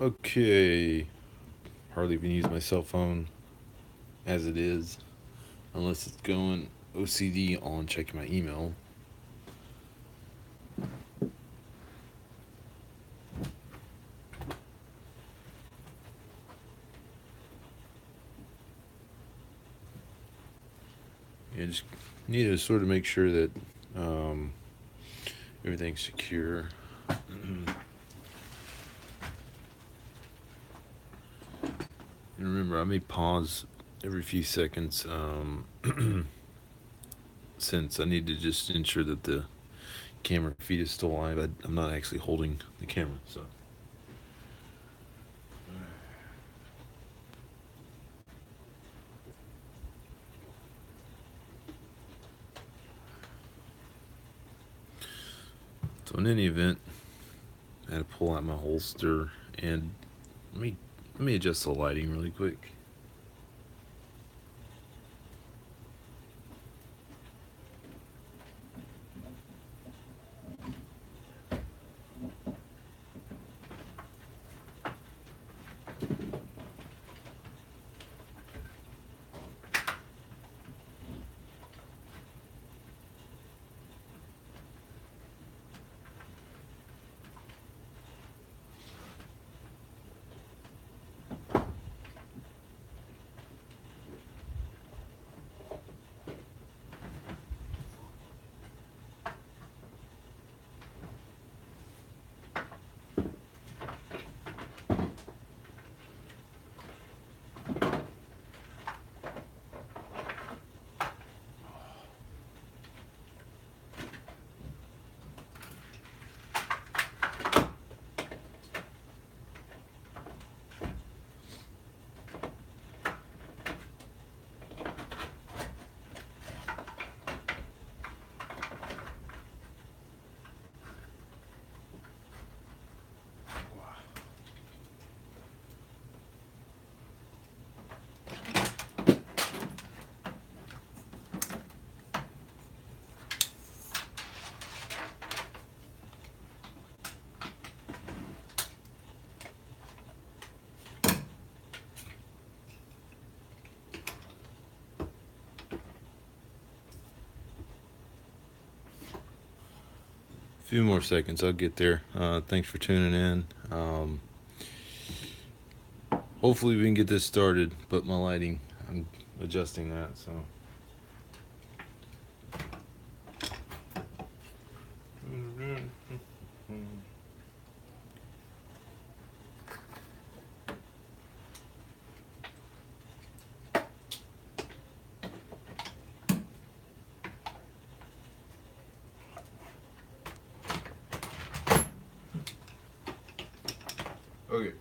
Okay, hardly even use my cell phone as it is, unless it's going OCD on checking my email. You just need to sort of make sure that um, everything's secure. And remember, I may pause every few seconds since I need to just ensure that the camera feed is still live. I'm not actually holding the camera, so. So in any event, I had to pull out my holster and let me let me adjust the lighting really quick. A few more seconds, I'll get there. Thanks for tuning in. Hopefully we can get this started, but my lighting, I'm adjusting that, so. Okay.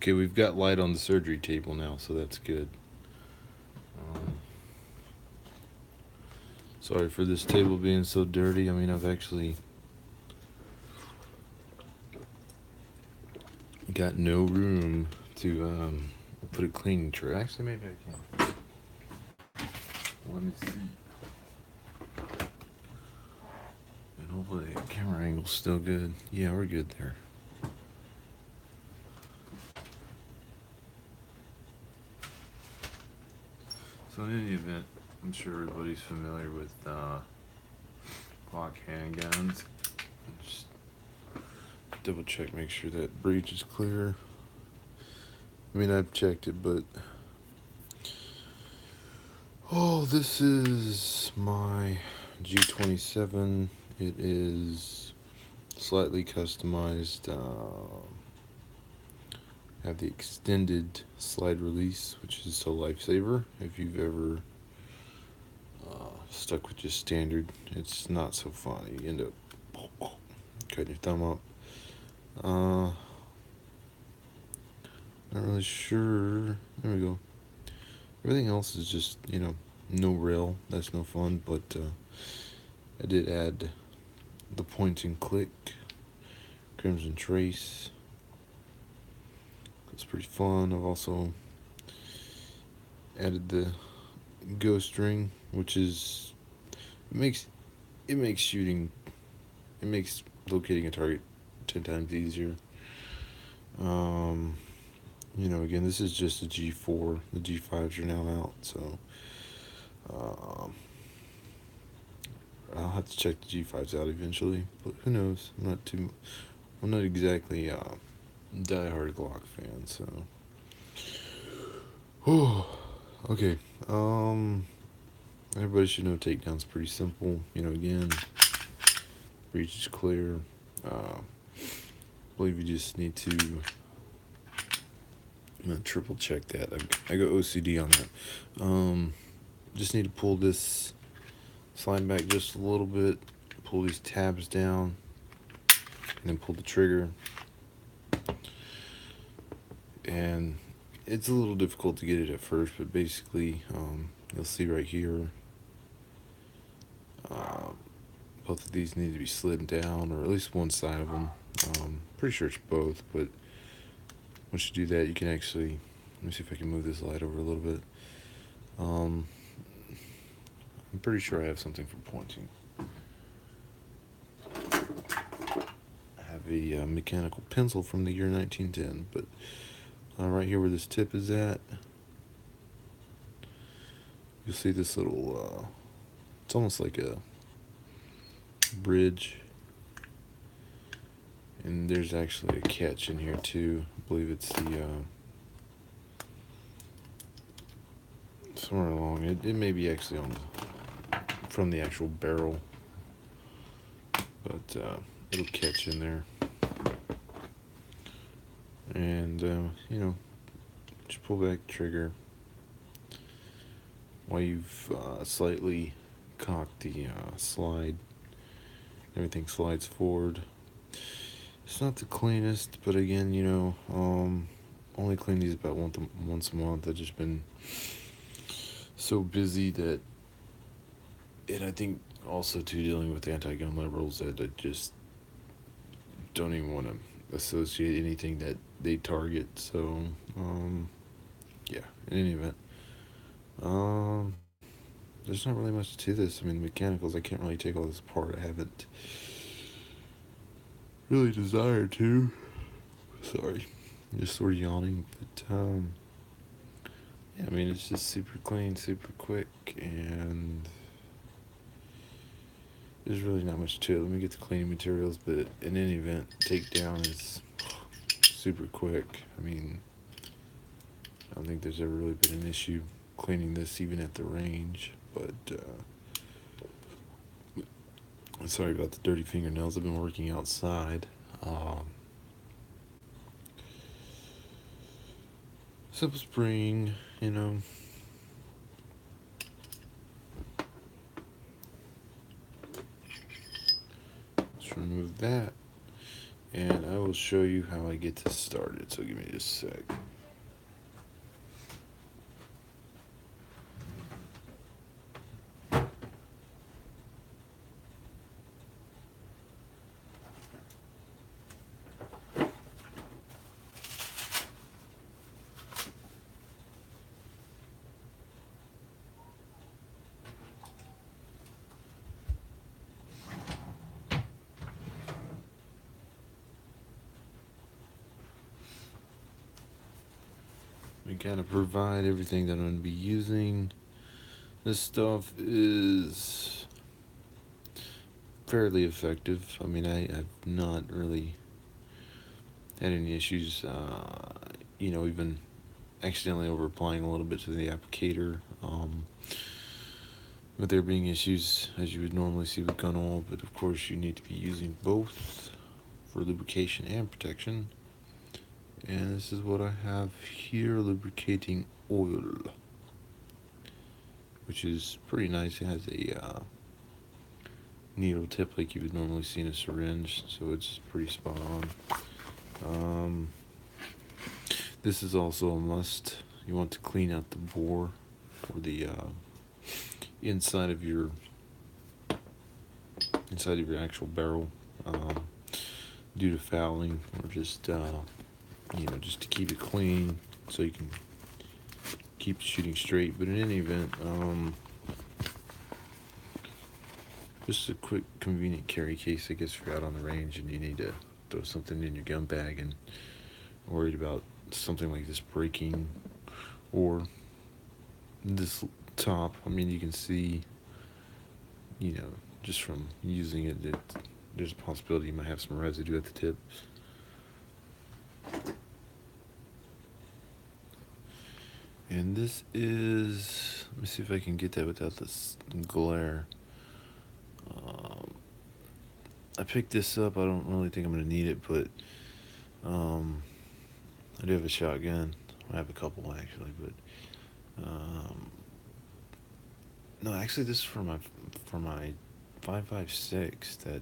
Okay, we've got light on the surgery table now, so that's good. Um, Sorry for this table being so dirty. I mean, I've actually got no room to put a cleaning tray. Actually, maybe I can. Let me see. And hopefully the camera angle's still good. Yeah, we're good there. So in any event, I'm sure everybody's familiar with Glock handguns. Just double check, make sure that breech is clear. I mean, I've checked it, but oh, this is my G27. It is slightly customized. Have the extended slide release, which is a lifesaver. If you've ever stuck with just standard, it's not so fun. You end up cutting your thumb up. Not really sure. There we go. Everything else is just, no rail. That's no fun, but I did add the point and click, Crimson Trace. It's pretty fun. I've also added the ghost ring, which is makes it makes shooting it makes locating a target 10 times easier. Um, again, this is just a G4. The G5s are now out, so um, I'll have to check the G5s out eventually. But who knows? I'm not exactly a diehard Glock fan, so. Okay. Everybody should know takedown's pretty simple. Again, breach is clear. I believe you just need to. I'm gonna triple check that. I go OCD on that. Just need to pull this slide back just a little bit. Pull these tabs down, and then pull the trigger. And it's a little difficult to get it at first, but basically, you'll see right here. Both of these need to be slid down, or at least one side of them. Pretty sure it's both, but once you do that, you can actually. Let me see if I can move this light over a little bit. I'm pretty sure I have something for pointing. I have a mechanical pencil from the year 1910, but right here where this tip is at, you'll see this little. It's almost like a bridge, and there's actually a catch in here too. I believe it's the somewhere along it may be actually on from the actual barrel, but it'll catch in there. And just pull back the trigger while you've slightly cocked the slide. Everything slides forward. It's not the cleanest, but again, only clean these about once a month. I've just been so busy that, and I think also too dealing with anti-gun liberals, that I just don't even want to associate anything that they target. So yeah, in any event, there's not really much to this. I mean, mechanicals, I can't really take all this apart. I haven't really desired to. Sorry, I'm just sort of yawning, but yeah, I mean, it's just super clean, super quick, and there's really not much to it. Let me get the cleaning materials, but in any event, takedown is super quick. I mean, I don't think there's ever really been an issue cleaning this even at the range, but sorry about the dirty fingernails. I've been working outside. Simple spring, Let's remove that, and I will show you how I get this started. So give me just a sec. We kind of provide everything that I'm going to be using. This stuff is fairly effective. I mean, I've not really had any issues, even accidentally over applying a little bit to the applicator. But there being issues, as you would normally see with gun oil, but of course you need to be using both for lubrication and protection. And this is what I have here, lubricating oil, which is pretty nice. It has a needle tip like you would normally see in a syringe, so it's pretty spot on. This is also a must. You want to clean out the bore or the inside of your actual barrel due to fouling, or just just to keep it clean, so you can keep keep shooting straight. But in any event, just a quick, convenient carry case, I guess, if you're out on the range and you need to throw something in your gun bag and worried about something like this breaking, or this top. I mean, you can see, just from using it, that there's a possibility you might have some residue at the tip. And this is, let me see if I can get that without this glare. I picked this up. I don't really think I'm going to need it, but I do have a shotgun. I have a couple actually, but no, actually this is for my 5.56 that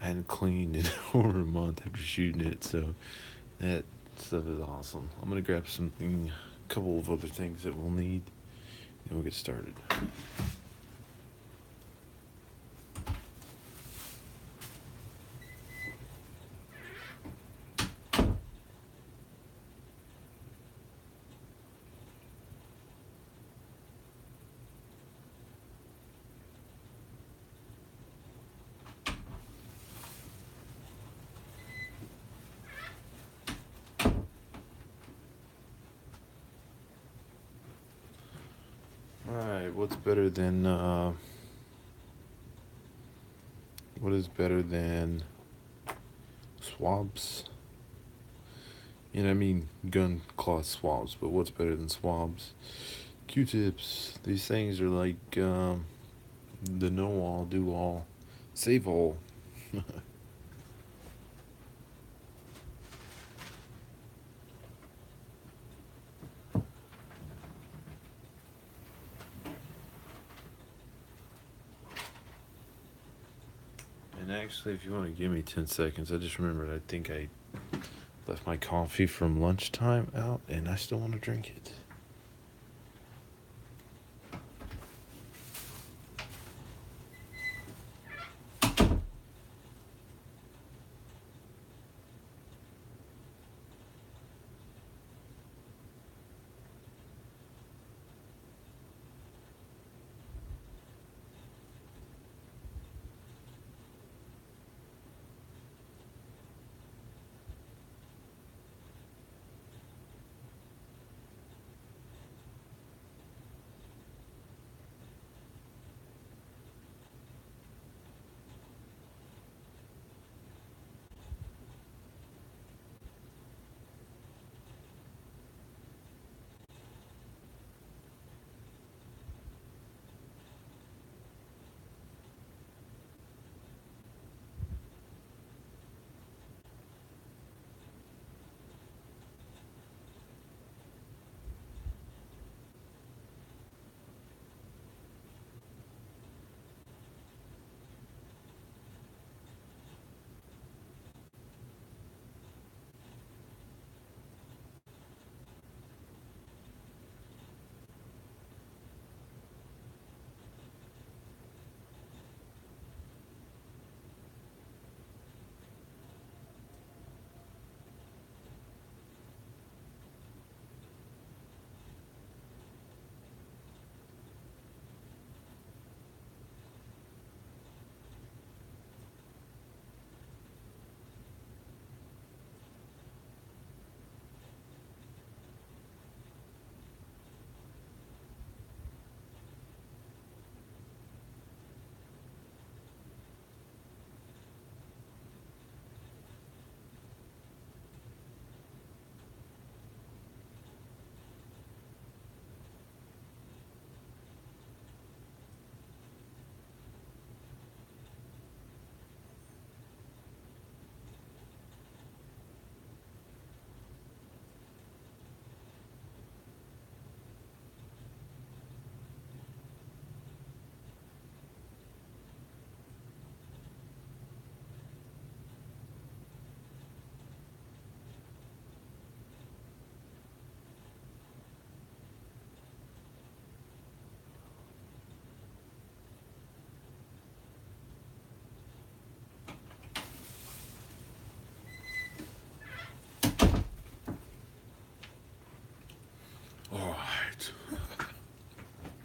I hadn't cleaned in over a month after shooting it. So that stuff is awesome. I'm gonna grab something, a couple of other things that we'll need, and we'll get started. Alright, what is better than swabs? And I mean gun cloth swabs, but what's better than swabs? Q-tips. These things are like the know all, do all, save all. And actually, if you want to give me 10 seconds, I just remembered I think I left my coffee from lunchtime out, and I still want to drink it.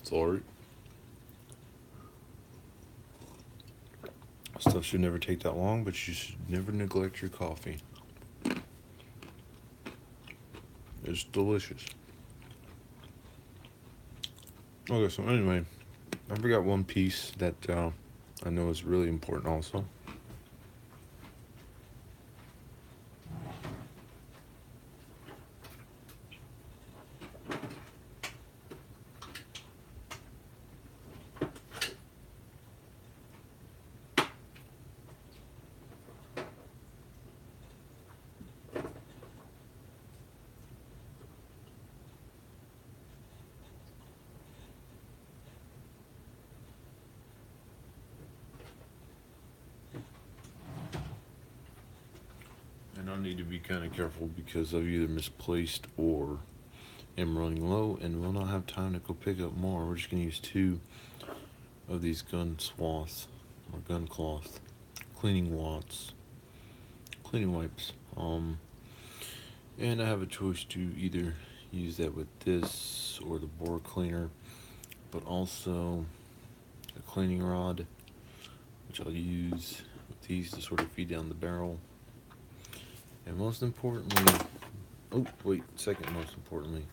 Sorry. Stuff should never take that long, but you should never neglect your coffee. It's delicious. Okay, so anyway, I forgot one piece that I know is really important also. And I need to be kind of careful because I've either misplaced or am running low and will not have time to go pick up more. We're just going to use two of these gun swaths or gun cloth cleaning wads, cleaning wipes. And I have a choice to either use that with this or the bore cleaner, but also a cleaning rod, which I'll use with these to sort of feed down the barrel. And most importantly, oh wait, second most importantly,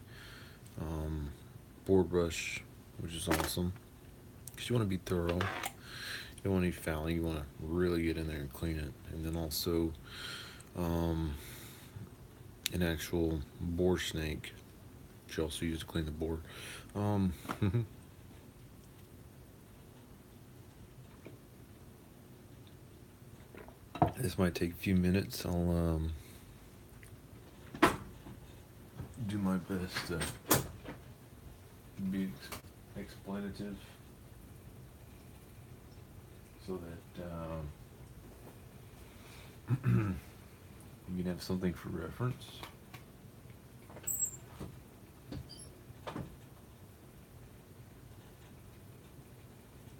bore brush, which is awesome because you want to be thorough. You don't want any fouling. You want to really get in there and clean it. And then also um, an actual bore snake, which you also use to clean the bore. Um, this might take a few minutes. I'll do my best to be explanative so that you can have something for reference.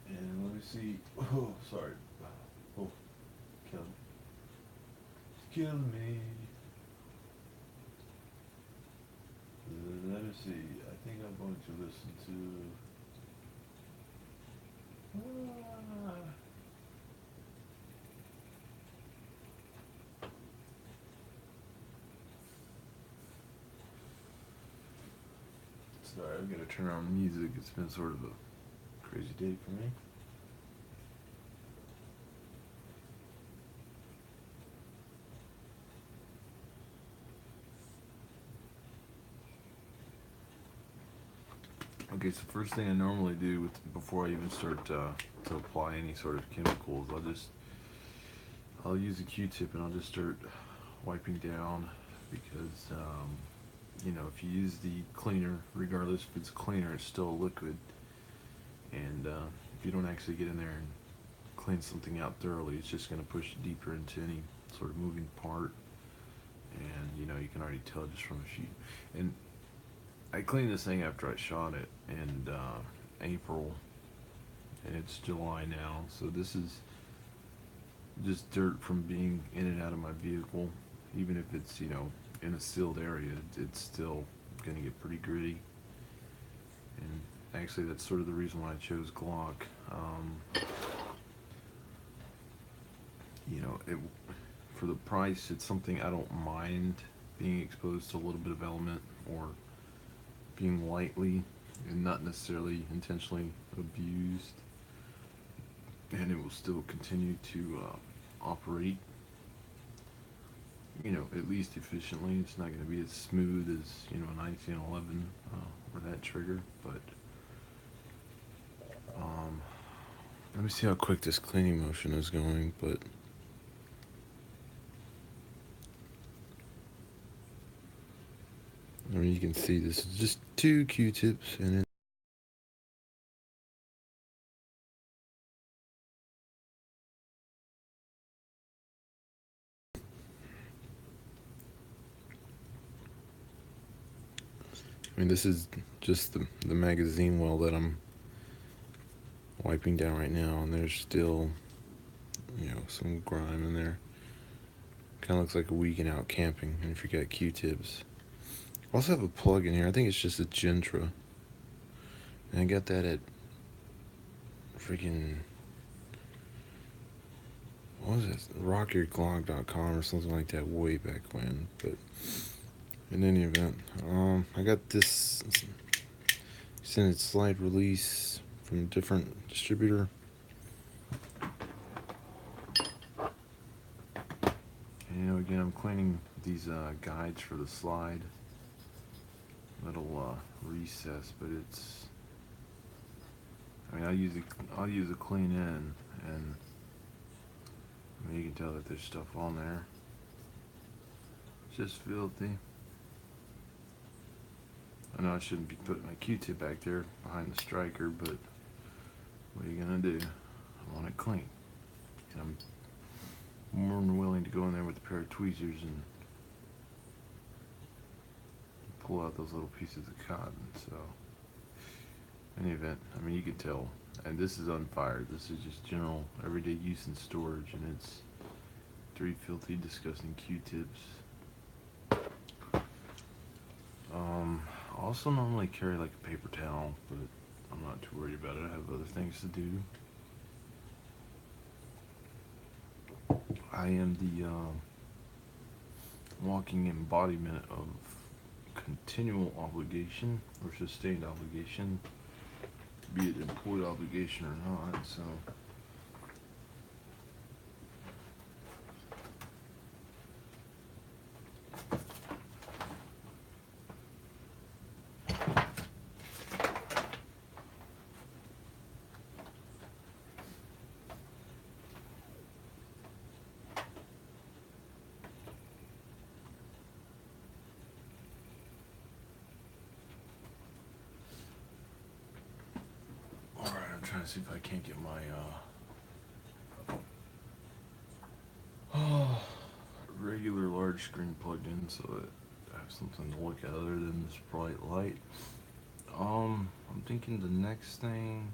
And let me see. Oh, sorry. Oh, kill me. Kill me. Let me see. I think I'm going to listen to. Sorry, I've got to turn on music. It's been sort of a crazy day for me. Okay, so first thing I normally do before I even start to apply any sort of chemicals, I'll use a Q-tip and I'll just start wiping down because if you use the cleaner, regardless if it's cleaner, it's still a liquid, and if you don't actually get in there and clean something out thoroughly, it's just going to push deeper into any sort of moving part, and you can already tell just from the sheet. And I cleaned this thing after I shot it in April, and it's July now, so this is just dirt from being in and out of my vehicle. Even if it's in a sealed area, it's still going to get pretty gritty. And actually, that's sort of the reason why I chose Glock. For the price, it's something I don't mind being exposed to a little bit of element or being lightly and not necessarily intentionally abused, and it will still continue to operate at least efficiently. It's not going to be as smooth as a 1911 or that trigger, but let me see how quick this cleaning motion is going. But I mean, you can see this is just two Q-tips, and then I mean, this is just the magazine well that I'm wiping down right now, and there's still some grime in there. Kind of looks like a weekend out camping, and if you got Q-tips. I also have a plug in here. I think it's just a Gentra. And I got that at freaking, what was it, rockyourglock.com or something like that way back when. But in any event, I got this extended slide release from a different distributor. And again, I'm cleaning these guides for the slide. Little recess, but it's. I mean, I'll use a clean end, and I mean, you can tell that there's stuff on there. It's just filthy. I know I shouldn't be putting my Q-tip back there behind the striker, but what are you gonna do? I want it clean, and I'm more than willing to go in there with a pair of tweezers and pull out those little pieces of cotton. So, in any event, I mean, you can tell, and this is unfired. This is just general everyday use and storage, and it's 3 filthy, disgusting Q-tips. I also normally carry like a paper towel, but I'm not too worried about it. I have other things to do. I am the walking embodiment of continual obligation or sustained obligation, be it employed obligation or not. So I'm trying to see if I can't get my regular large screen plugged in so that I have something to look at other than this bright light. I'm thinking the next thing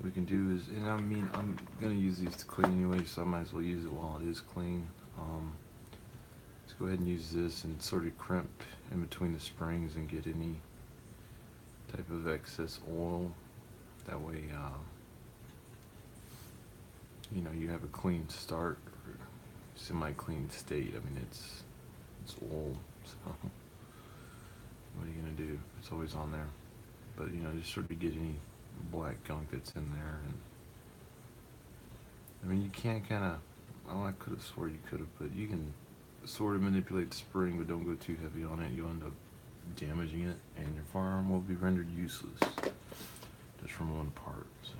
we can do is, and I mean, I'm gonna use these to clean anyway, so I might as well use it while it is clean. Let's go ahead and use this and sort of crimp in between the springs and get any type of excess oil. That way, you know, you have a clean start, or semi-clean state. I mean, it's old, so what are you gonna do? It's always on there. But you know, just sort of get any black gunk that's in there, and I mean, you can't kind of. Oh, I could have swore you could have, but you can sort of manipulate the spring, but don't go too heavy on it. You'll end up damaging it, and your firearm will be rendered useless just from one part. So.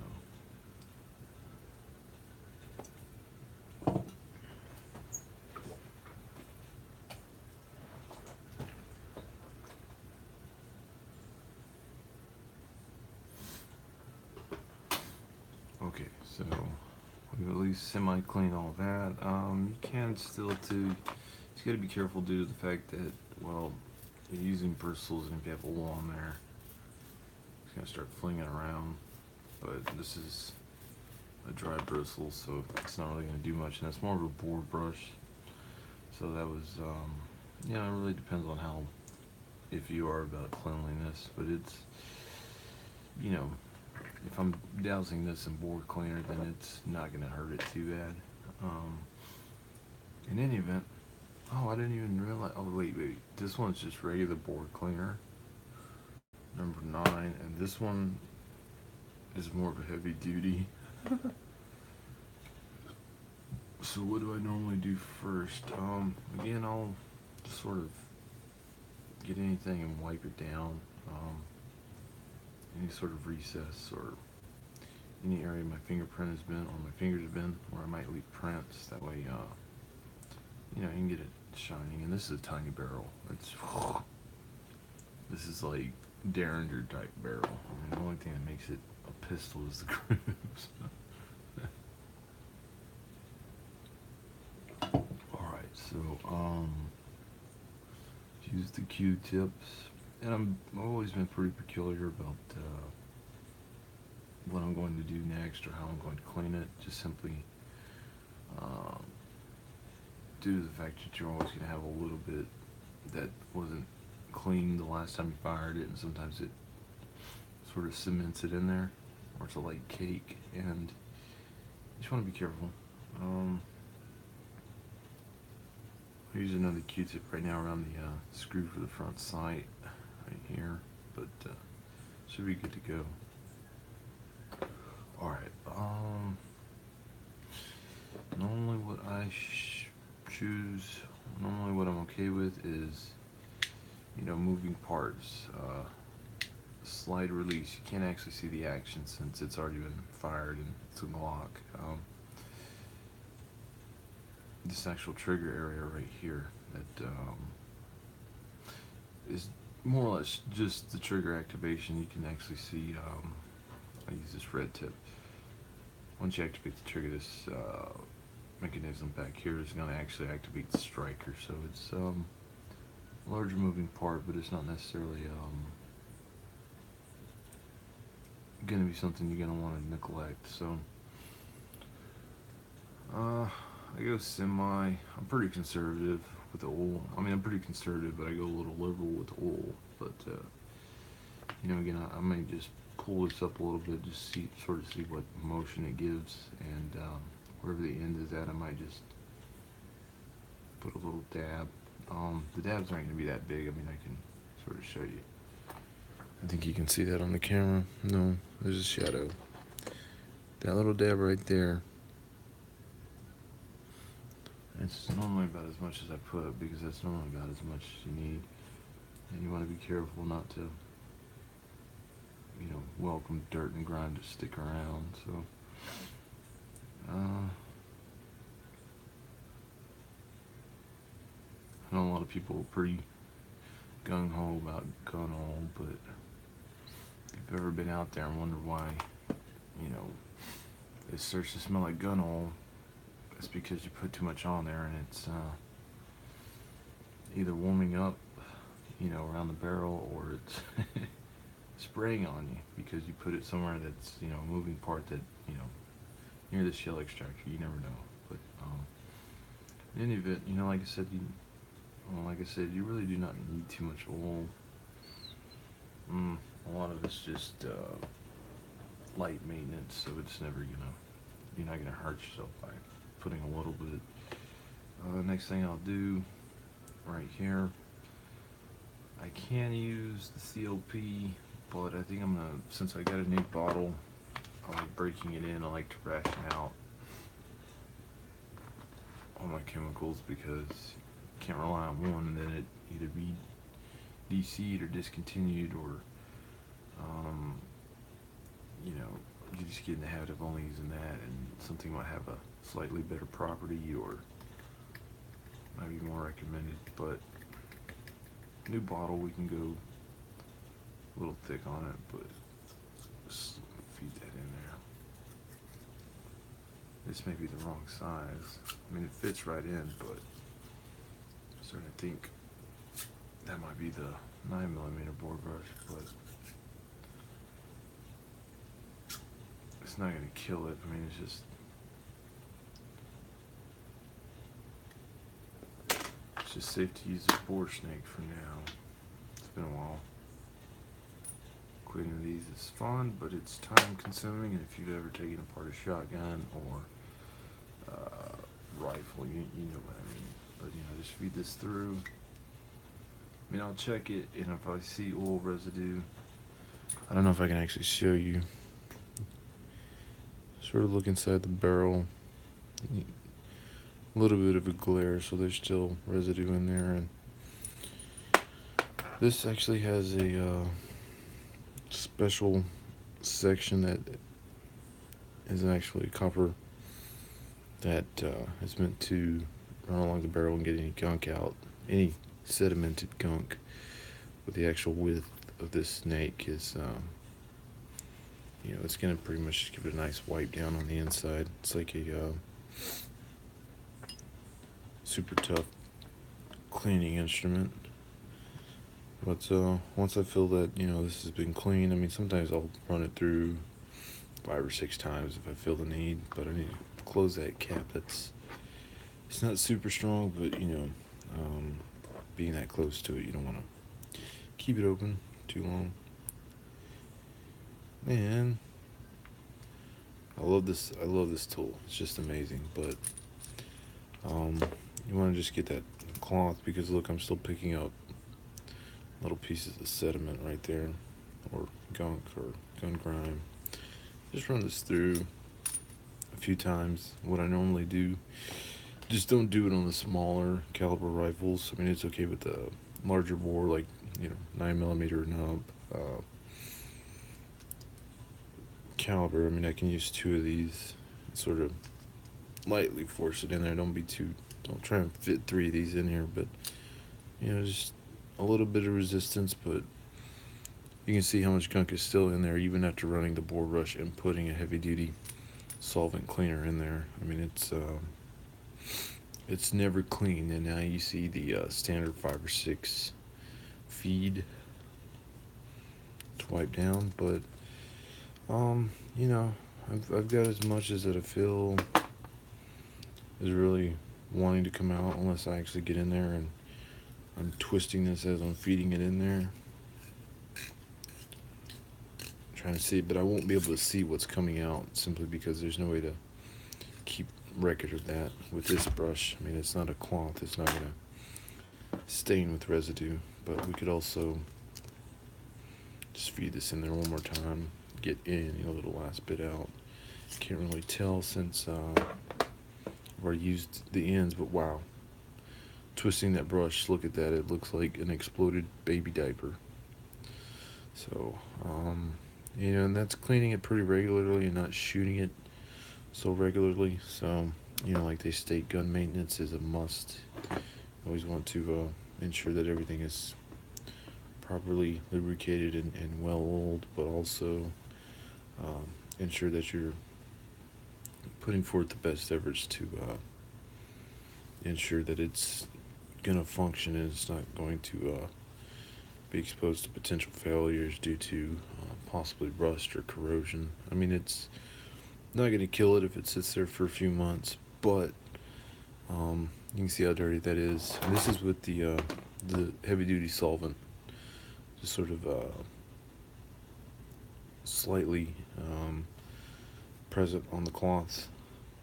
Okay, so we've at least semi-clean all that. You can still you got to be careful due to the fact that, well, you're using bristles, and if you have oil on there, it's gonna start flinging around. But this is a dry bristle, so it's not really gonna do much, and it's more of a board brush. So that was, you know, it really depends on how, if you are about cleanliness, but it's, you know, if I'm dousing this in board cleaner, then it's not going to hurt it too bad. In any event, oh, I didn't even realize, oh, wait, this one's just regular board cleaner, number 9, and this one is more of a heavy duty. So what do I normally do first? Again, I'll just sort of get anything and wipe it down. Any sort of recess or any area my fingerprint has been or my fingers have been where I might leave prints. That way, you know, you can get it shining. And this is a tiny barrel. This is like Derringer type barrel. I mean, the only thing that makes it a pistol is the grooves. Alright, so, use the Q-tips. And I've always been pretty peculiar about what I'm going to do next or how I'm going to clean it. Just simply due to the fact that you're always going to have a little bit that wasn't clean the last time you fired it, and sometimes it sort of cements it in there, or it's a light cake, and you just want to be careful. I use another Q-tip right now around the screw for the front sight right here, but should be good to go. Alright, normally what I choose, normally what I'm okay with is, moving parts. Slide release, you can't actually see the action since it's already been fired and it's a Glock. This actual trigger area right here that is more or less just the trigger activation. You can actually see, I use this red tip. Once you activate the trigger, this mechanism back here is going to actually activate the striker. So it's a larger moving part, but it's not necessarily going to be something you're going to want to neglect. So I go semi. I'm pretty conservative with the oil. I mean, I'm pretty conservative, but I go a little liberal with oil. But again, I might just pull this up a little bit, just sort of see what motion it gives, and wherever the end is at, I might just put a little dab. The dabs aren't going to be that big. I mean, I can sort of show you. I think you can see that on the camera. No, there's a shadow. That little dab right there. It's normally about as much as I put, because that's normally about as much as you need. And you want to be careful not to, welcome dirt and grime to stick around. So, I know a lot of people are pretty gung-ho about gun oil, but if you've ever been out there and wondered why, it starts to smell like gun oil, it's because you put too much on there, and it's either warming up, around the barrel, or it's spraying on you because you put it somewhere that's, a moving part that, near the shell extractor. You never know. But in any event, like I said, you really do not need too much oil. A lot of it's just light maintenance, so it's never you're not gonna hurt yourself by putting a little bit. Next thing I'll do right here, I can use the COP, but I think I'm gonna, since I got a new bottle, I like breaking it in. I like to ration out all my chemicals, because you can't rely on one and then it either be DC'd or discontinued, or you just get in the habit of only using that, and something might have a slightly better property or might be more recommended. But new bottle, we can go a little thick on it, but just feed that in there. This may be the wrong size. I mean, it fits right in, but I'm starting to think that might be the 9mm bore brush, but it's not going to kill it. I mean, it's just safe to use a bore snake for now. It's been a while. Cleaning these is fun, but it's time consuming, and if you've ever taken apart a shotgun or rifle, you know what I mean. But just feed this through. I mean, I'll check it, and if I see oil residue, I don't know if I can actually show you. Sort of look inside the barrel. A little bit of a glare, so there's still residue in there. And this actually has a special section that is actually copper that is meant to run along the barrel and get any gunk out, any sedimented gunk. But the actual width of this snake is, it's going to pretty much give it a nice wipe down on the inside. It's like a super tough cleaning instrument. But once I feel that this has been clean, I mean, sometimes I'll run it through 5 or 6 times if I feel the need, but I need to close that cap. It's not super strong, but being that close to it, you don't want to keep it open too long. Man, I love this. I love this tool. It's just amazing. But um, you want to just get that cloth because look, I'm still picking up little pieces of sediment right there, or gunk or gun grime. Just run this through a few times. What I normally do, just don't do it on the smaller caliber rifles. I mean, it's okay with the larger bore, like 9 millimeter and up. Caliber. I mean, I can use two of these, sort of lightly force it in there. Don't try and fit three of these in here, but just a little bit of resistance. But you can see how much gunk is still in there, even after running the bore brush and putting a heavy duty solvent cleaner in there. I mean, it's never clean, and now you see the standard 5 or 6 feed to wipe down, but um, you know, I've got as much as that I feel is really wanting to come out, unless I actually get in there and I'm twisting this as I'm feeding it in there, trying to see, but I won't be able to see what's coming out simply because there's no way to keep record of that with this brush. I mean, it's not a cloth, it's not gonna stain with residue, but we could also just feed this in there one more time, get in, the last bit out. Can't really tell since I've already used the ends, but wow. Twisting that brush, look at that, it looks like an exploded baby diaper. So, and that's cleaning it pretty regularly and not shooting it so regularly. So, like they state, gun maintenance is a must. Always want to ensure that everything is properly lubricated and well oiled, but also ensure that you're putting forth the best efforts to ensure that it's going to function and it's not going to be exposed to potential failures due to possibly rust or corrosion. I mean, it's not going to kill it if it sits there for a few months, but you can see how dirty that is. And this is with the heavy duty solvent, just sort of slightly present on the cloths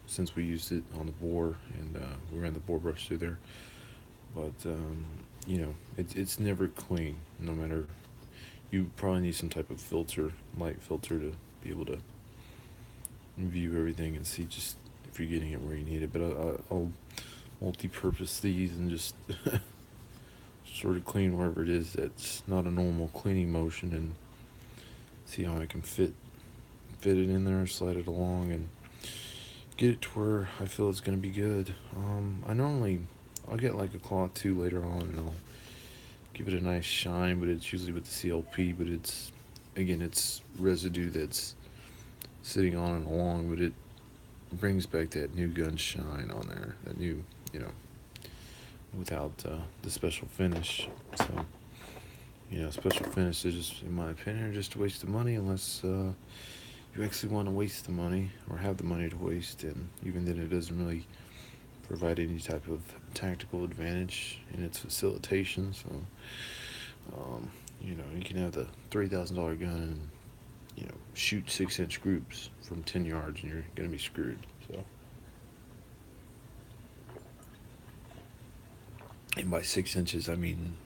since we used it on the bore and we ran the bore brush through there. But it's never clean. No matter, you probably need some type of filter, light filter, to be able to view everything and see just if you're getting it where you need it. But I'll multi-purpose these and just sort of clean wherever it is that's not a normal cleaning motion, and see how I can fit it in there, slide it along, and get it to where I feel it's gonna be good. I'll get like a cloth too later on, and I'll give it a nice shine, but it's usually with the CLP. But it's residue that's sitting on and along, but it brings back that new gun shine on there, that new, without the special finish. So, special finish is just, in my opinion, just a waste of money unless you actually want to waste the money or have the money to waste, and even then it doesn't really provide any type of tactical advantage in its facilitation. So, you can have the $3,000 gun and shoot 6-inch groups from 10 yards, and you're gonna be screwed. So, and by 6 inches, I mean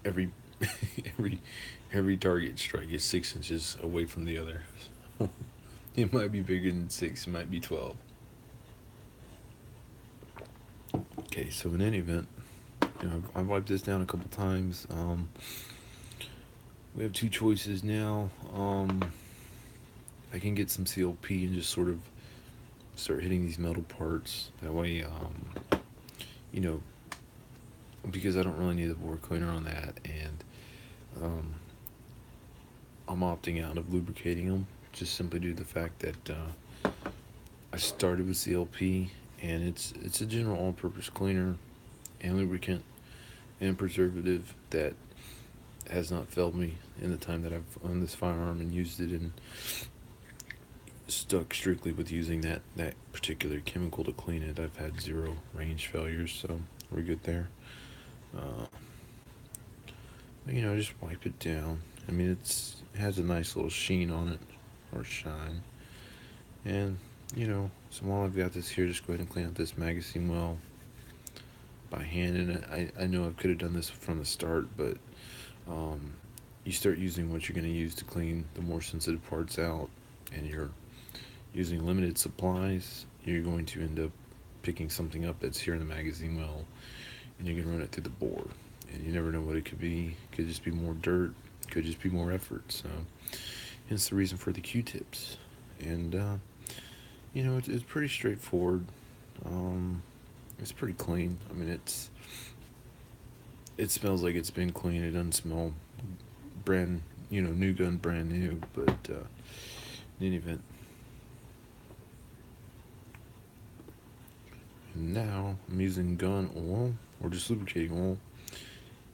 every every every target strike is 6 inches away from the other. It might be bigger than 6, it might be 12. Okay, so in any event, I've wiped this down a couple times. We have two choices now. I can get some CLP and just sort of start hitting these metal parts. That way, because I don't really need the bore cleaner on that, and I'm opting out of lubricating them, just simply due to the fact that I started with CLP, and it's a general all-purpose cleaner and lubricant and preservative that has not failed me in the time that I've owned this firearm and used it, and stuck strictly with using that particular chemical to clean it. I've had 0 range failures, so we're good there. Just wipe it down. I mean, it has a nice little sheen on it. or shine. And, so while I've got this here, just go ahead and clean up this magazine well by hand. And I know I could have done this from the start, but um, you start using what you're going to use to clean the more sensitive parts out, and you're using limited supplies, you're going to end up picking something up that's here in the magazine well, and you can run it through the bore. And you never know what it could be. It could just be more dirt, it could just be more effort. So, hence the reason for the Q-tips. And, it's pretty straightforward. It's pretty clean. I mean, it smells like it's been cleaned. It doesn't smell brand, new gun, brand new. But in any event, now I'm using gun oil or just lubricating oil.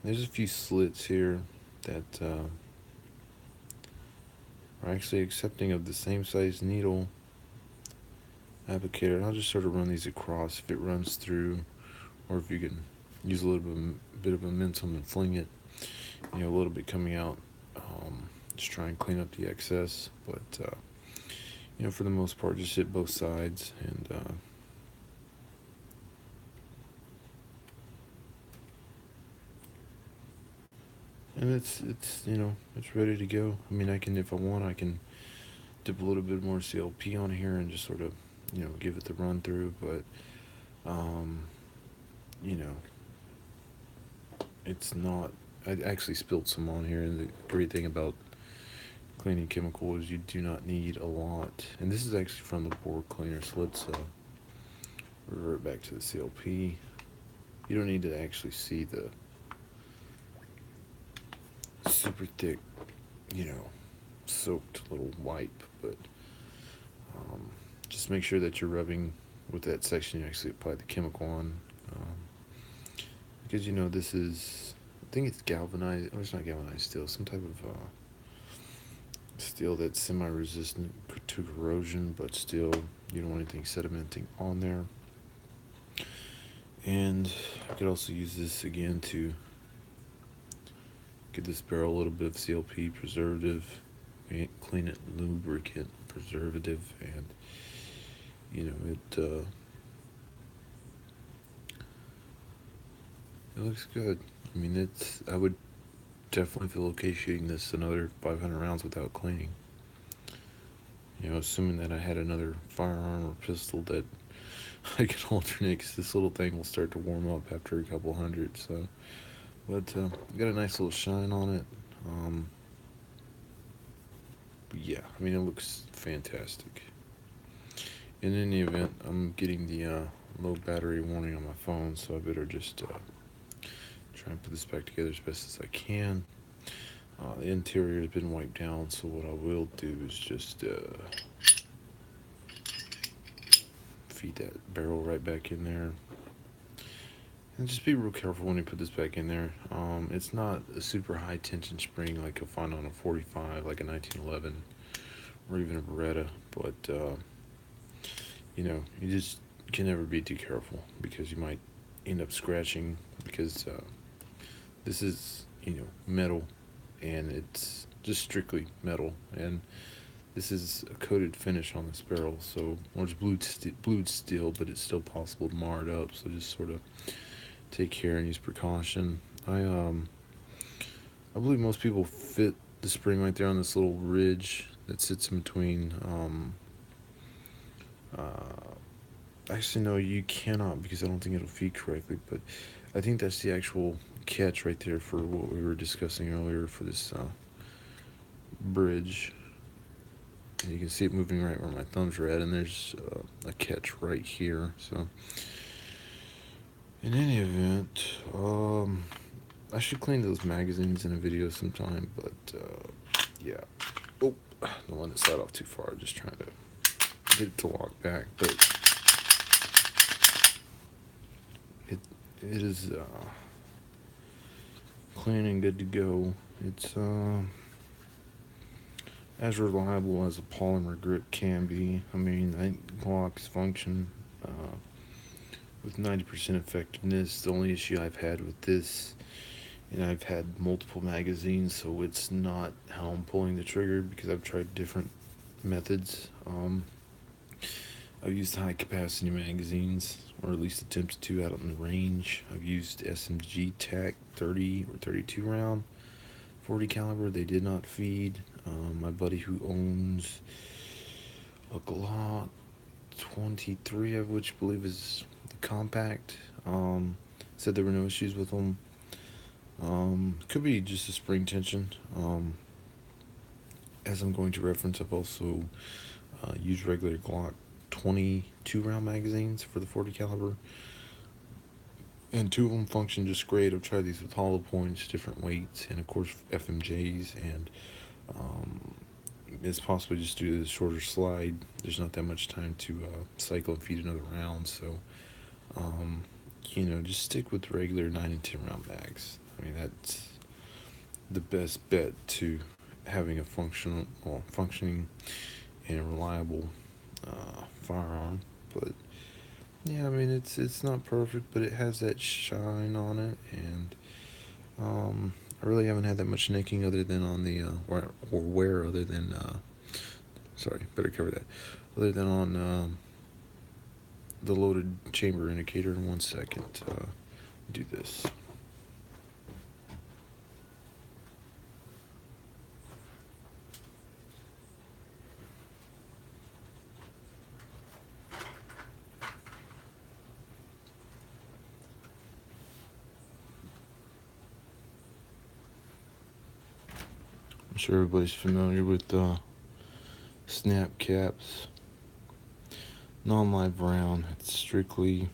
There's a few slits here that are actually accepting of the same size needle applicator. I'll just sort of run these across if it runs through, or if you can use a little bit of momentum and fling it, a little bit coming out. Just try and clean up the excess, but for the most part, just hit both sides and it's ready to go. I mean, if I want, I can dip a little bit more CLP on here and just sort of give it the run through, but you know it's not. I actually spilled some on here, and the great thing about cleaning chemical is you do not need a lot. And this is actually from the bore cleaner, so let's revert back to the CLP. You don't need to actually see the super thick, soaked little wipe, but just make sure that you're rubbing with that section you actually apply the chemical on, because this is, I think it's galvanized, or it's not galvanized steel, some type of steel that's semi-resistant to corrosion, but still you don't want anything sedimenting on there. And I could also use this again to give this barrel a little bit of CLP preservative, clean it, lubricant, preservative, and it looks good. I mean, I would definitely feel okay shooting this another 500 rounds without cleaning. Assuming that I had another firearm or pistol that I could alternate, because this little thing will start to warm up after a couple hundred. So, but got a nice little shine on it. Yeah, I mean, it looks fantastic. In any event, I'm getting the low battery warning on my phone, so I better just try and put this back together as best as I can. The interior has been wiped down, so what I will do is just feed that barrel right back in there. And just be real careful when you put this back in there. It's not a super high tension spring like you'll find on a 45, like a 1911, or even a Beretta, but you just can never be too careful, because you might end up scratching, because this is metal, and it's just strictly metal, and this is a coated finish on this barrel, so, or it's blued steel, but it's still possible to mar it up, so just sort of take care and use precaution. I believe most people fit the spring right there on this little ridge that sits in between. Actually, no, you cannot, because I don't think it'll feed correctly, but I think that's the actual catch right there for what we were discussing earlier for this bridge. And you can see it moving right where my thumbs are at, and there's a catch right here. So, in any event, I should clean those magazines in a video sometime, but yeah. Oh, don't let it slide off too far. Just trying to get it to lock back, but it is clean and good to go. It's as reliable as a polymer grip can be. I mean, I think Glocks function with 90% effectiveness. The only issue I've had with this, and I've had multiple magazines, so it's not how I'm pulling the trigger, because I've tried different methods. I've used high capacity magazines, or at least attempted to, out on the range. I've used SMG TAC 30 or 32 round 40 caliber. They did not feed. My buddy who owns a Glock 23, of which I believe is the compact, said there were no issues with them. Could be just a spring tension. As I'm going to reference, I've also used regular Glock 22 round magazines for the 40 caliber, and two of them function just great. I've tried these with hollow points, different weights, and of course FMJs, and it's possibly just due to the shorter slide. There's not that much time to cycle and feed another round, so just stick with regular 9 and 10 round mags. I mean, that's the best bet to having a functioning and reliable firearm. But yeah, I mean, it's not perfect, but it has that shine on it, and I really haven't had that much nicking other than on the or wear other than sorry, better cover that, other than on the loaded chamber indicator. In 1 second, do this. I'm sure everybody's familiar with snap caps, non-live round. It's strictly,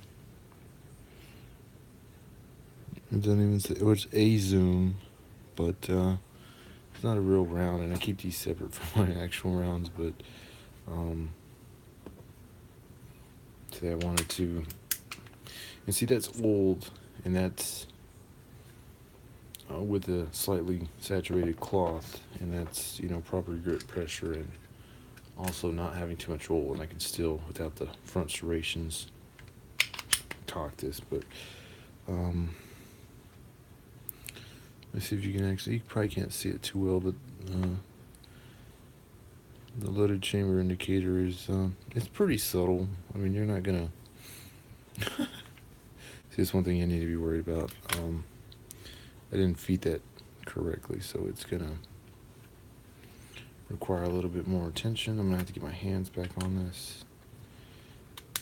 it doesn't even say, it's a zoom, but it's not a real round, and I keep these separate from my actual rounds. But today I wanted to, and see, that's old, and that's with a slightly saturated cloth, and that's proper grip pressure, and also not having too much oil, and I can still, without the front serrations, cock this. But let's see if you can actually, you probably can't see it too well, but the loaded chamber indicator is it's pretty subtle. I mean, you're not gonna see, that's one thing you need to be worried about. I didn't feed that correctly, so it's gonna require a little bit more attention. I'm gonna have to get my hands back on this.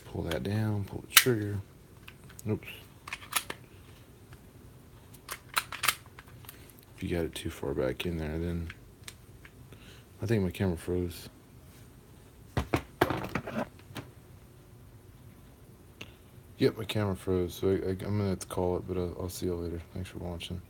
Pull that down, pull the trigger. Oops. If you got it too far back in there, then I think my camera froze. Yep, my camera froze, so I'm gonna have to call it, but I'll see you later. Thanks for watching.